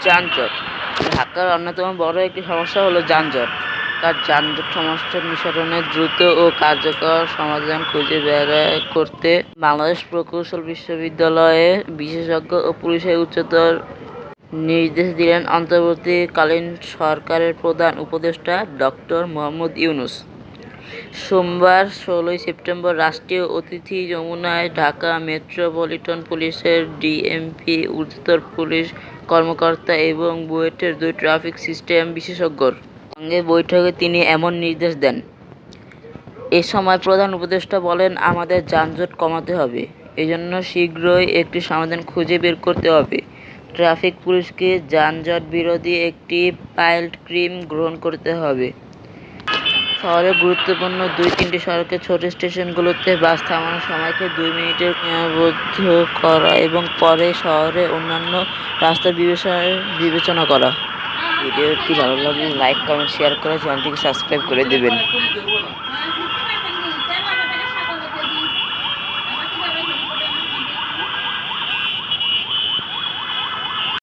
যানজট। ঢাকার অন্যতম বড় একটি সমস্যা হলো যানজট। যানজট সমস্যা নিঃসরণে দ্রুত ও কার্যকর সমাধান খুঁজে বের করতে বাংলাদেশ প্রকৌশল বিশ্ববিদ্যালয়ে বিশেষজ্ঞ ও পুলিশের উচ্চতর নির্দেশ দিলেন অন্তর্বর্তীকালীন সরকারের প্রধান উপদেষ্টা ডক্টর মোহাম্মদ ইউনূস। সোমবার ১৬ সেপ্টেম্বর রাষ্ট্রীয় অতিথি যমুনায় ঢাকা মেট্রোপলিটন পুলিশের ডিএমপি, ঊর্ধ্বতন পুলিশ কর্মকর্তা এবং বুয়েটের ২ ট্রাফিক সিস্টেম বিশেষজ্ঞর সঙ্গে বৈঠকে তিনি এমন নির্দেশ দেন। এ সময় প্রধান উপদেষ্টা বলেন, আমাদের যানজট কমাতে হবে। এজন্য শীঘ্রই একটি সমাধান খুঁজে বের করতে হবে। ট্রাফিক পুলিশকে যানজট বিরোধী একটি পাইলট স্কিম গ্রহণ করতে হবে। শহরের গুরুত্বপূর্ণ ২-৩টি সড়কের ছোট স্টেশনগুলোতে বাস থামানোর সময়কে ২ মিনিটে সীমাবদ্ধ করা এবং পরে শহরের অন্যান্য রাস্তা বিবেচনা করা। ভিডিওটি ভালো লাগলে লাইক, কমেন্ট, শেয়ার করে চ্যানেলটিকে সাবস্ক্রাইব করে দেবেন।